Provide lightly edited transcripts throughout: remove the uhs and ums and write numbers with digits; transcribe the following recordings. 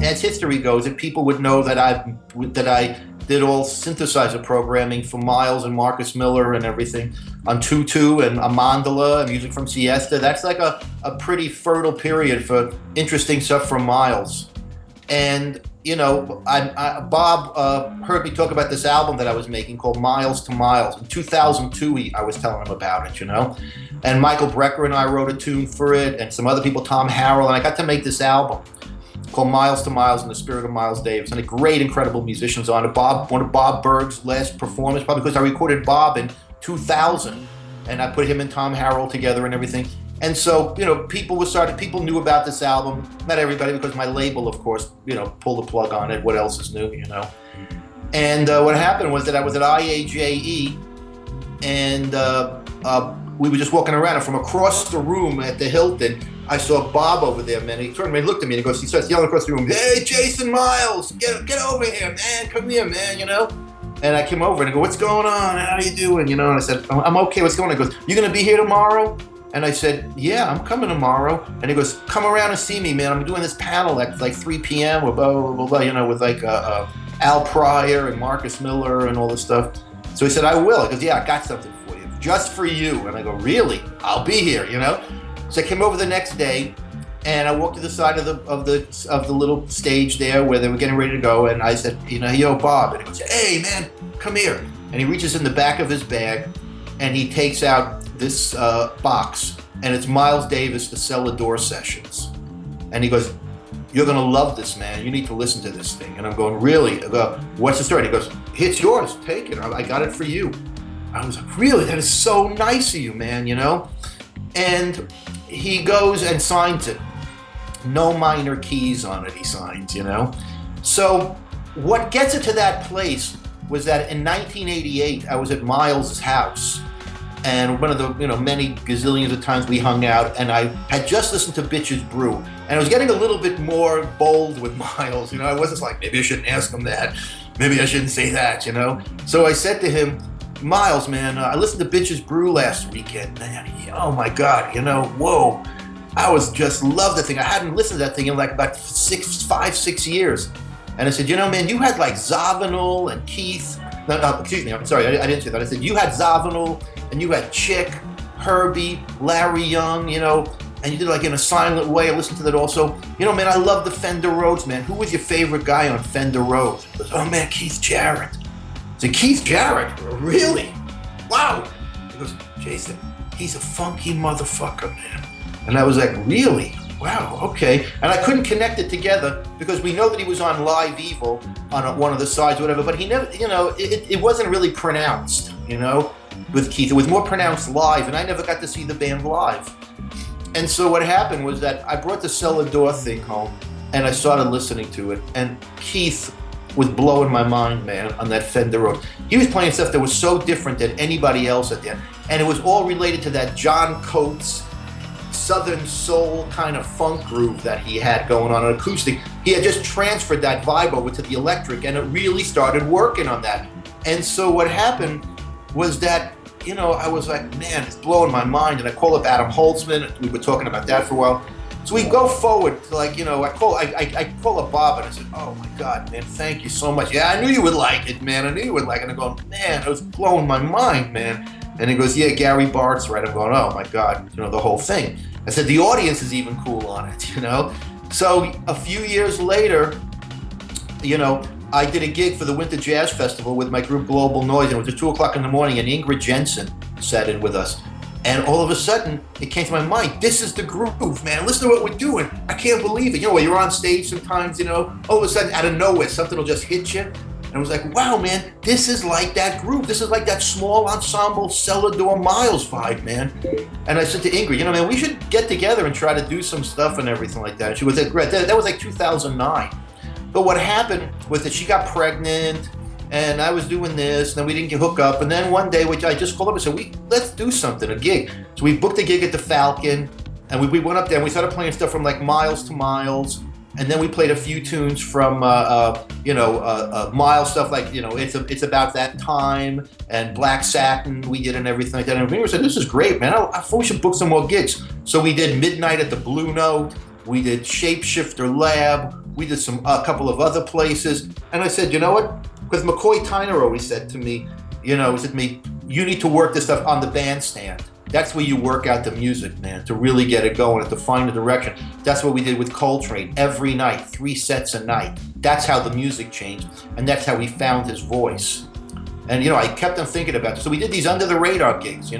as history goes, that people would know that I did all synthesizer programming for Miles and Marcus Miller and everything on Tutu and Amandala and music from Siesta. That's like a pretty fertile period for interesting stuff from Miles. And, Bob heard me talk about this album that I was making called Miles to Miles. In 2002, I was telling him about it, And Michael Brecker and I wrote a tune for it, and some other people, Tom Harrell, and I got to make this album called Miles to Miles in the spirit of Miles Davis, and a great, incredible musicians on it. One of Bob Berg's last performance, probably because I recorded Bob in 2000, and I put him and Tom Harrell together and everything. And so, people knew about this album. Not everybody, because my label, of course, pulled the plug on it. What else is new, And what happened was that I was at IAJE, and we were just walking around, and from across the room at the Hilton, I saw Bob over there, man. He turned to me, looked at me, and he starts yelling across the room, "Hey, Jason Miles, get over here, man. Come here, man, And I came over, and I go, "What's going on? How you doing?" And I said, "I'm okay. What's going on?" He goes, "You going to be here tomorrow?" And I said, "Yeah, I'm coming tomorrow." And he goes, "Come around and see me, man. I'm doing this panel at like 3 p.m. with blah, blah, blah, blah, with like Al Pryor and Marcus Miller and all this stuff." So he said, "I will." He goes, "Yeah, I got something for you, just for you." And I go, "Really? I'll be here, So I came over the next day, and I walked to the side of the little stage there where they were getting ready to go, and I said, "Yo, Bob." And he goes, "Hey, man, come here." And he reaches in the back of his bag, and he takes out this box, and it's Miles Davis, the Cellar Door Sessions. And he goes, "You're going to love this, man. You need to listen to this thing." And I'm going, "Really?" I go, "What's the story?" And he goes, "It's yours. Take it. I got it for you." I was like, "Really? That is so nice of you, man, And he goes and signs it. No minor keys on it, he signs, So what gets it to that place was that in 1988, I was at Miles' house. And one of the, many gazillions of times we hung out, and I had just listened to Bitches Brew. And I was getting a little bit more bold with Miles, I wasn't like, maybe I shouldn't ask him that. Maybe I shouldn't say that, So I said to him, "Miles, man, I listened to Bitches Brew last weekend, man. Oh my God, whoa. I was just love the thing. I hadn't listened to that thing in like about 6 years." And I said, "Man, you had like Zavinul and Keith." No, excuse me, I'm sorry, I didn't say that. I said, "You had Zavinul, and you had Chick, Herbie, Larry Young, and you did like in a silent way. I listened to that also. Man, I love the Fender Rhodes, man. Who was your favorite guy on Fender Rhodes?" He goes, "Oh man, Keith Jarrett." I said, "Keith Jarrett? Really? Wow." He goes, "Jason, he's a funky motherfucker, man." And I was like, "Really? Wow, okay." And I couldn't connect it together because we know that he was on Live Evil on one of the sides, whatever, but he never, it wasn't really pronounced, with Keith. It was more pronounced live, and I never got to see the band live. And so what happened was that I brought the Cellar Door thing home, and I started listening to it, and Keith was blowing my mind, man, on that Fender Rhodes. He was playing stuff that was so different than anybody else at the end, and it was all related to that John Coates Southern soul kind of funk groove that he had going on an acoustic. He had just transferred that vibe over to the electric, and it really started working on that. And so what happened was that, I was like, man, it's blowing my mind. And I call up Adam Holtzman. We were talking about that for a while. So we go forward to I call up Bob, and I said, "Oh my God, man, thank you so much. Yeah, I knew you would like it, man. I knew you would like it." And I go, "Man, it was blowing my mind, man." And he goes, "Yeah, Gary Bart's right." I'm going, "Oh my God, the whole thing." I said, "The audience is even cool on it, So a few years later, I did a gig for the Winter Jazz Festival with my group Global Noise, and it was at 2:00 in the morning, and Ingrid Jensen sat in with us. And all of a sudden, it came to my mind, this is the groove, man. Listen to what we're doing. I can't believe it. When you're on stage sometimes, all of a sudden, out of nowhere, something will just hit you. And I was like, wow, man, this is like that groove. This is like that small ensemble Cellar Door Miles vibe, man. And I said to Ingrid, man, we should get together and try to do some stuff and everything like that. And she was like, great. That was like 2009. But what happened was that she got pregnant, and I was doing this, and then we didn't get hooked up. And then one day, which I just called up and said, let's do something, a gig. So we booked a gig at the Falcon, and we went up there, and we started playing stuff from like Miles to Miles. And then we played a few tunes from, Miles stuff like, It's About That Time and Black Satin we did and everything like that. And we said, this is great, man. I thought we should book some more gigs. So we did Midnight at the Blue Note. We did Shapeshifter Lab. We did a couple of other places. And I said, you know what? Because McCoy Tyner always said to me, he said to me, you need to work this stuff on the bandstand. That's where you work out the music, man, to really get it going and to find the direction. That's what we did with Coltrane every night, 3 sets a night. That's how the music changed, and that's how he found his voice. And, I kept on thinking about it. So we did these under the radar gigs,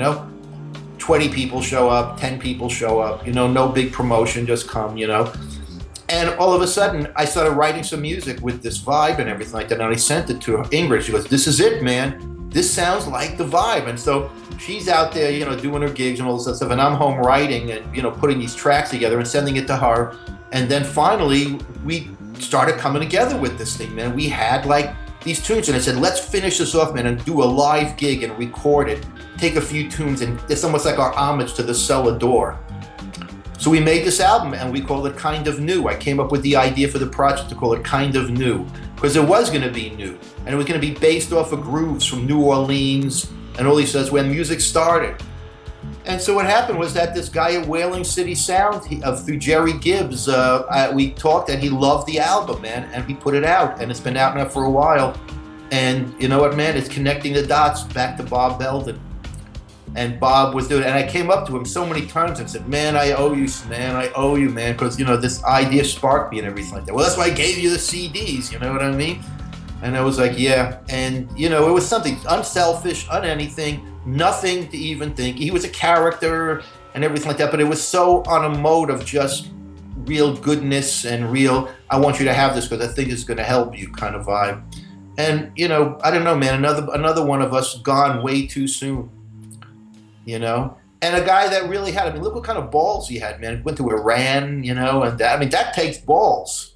20 people show up, 10 people show up, no big promotion, just come, And all of a sudden, I started writing some music with this vibe and everything like that, and I sent it to Ingrid. She goes, this is it, man. This sounds like the vibe. And so she's out there, doing her gigs and all this stuff, and I'm home writing and, putting these tracks together and sending it to her. And then finally, we started coming together with this thing, man. We had like these tunes, and I said, let's finish this off, man, and do a live gig and record it, take a few tunes, and it's almost like our homage to the Cellar Door. So we made this album, and we called it Kind of New. I came up with the idea for the project to call it Kind of New, because it was going to be new, and it was going to be based off of grooves from New Orleans, and all these says when music started. And so what happened was that this guy at Whaling City Sound, through Jerry Gibbs, we talked, and he loved the album, man, and he put it out, and it's been out now for a while. And you know what, man, it's connecting the dots back to Bob Belden. And Bob was doing it, and I came up to him so many times and said, man, I owe you, man, because, this idea sparked me and everything like that. Well, that's why I gave you the CDs, you know what I mean? And I was like, yeah. And, it was something unselfish, anything, nothing to even think. He was a character and everything like that, but it was so on a mode of just real goodness and real, I want you to have this because I think it's going to help you kind of vibe. And, I don't know, man, another one of us gone way too soon. And a guy that really had, look what kind of balls he had, man. Went to Iran, and that, that takes balls.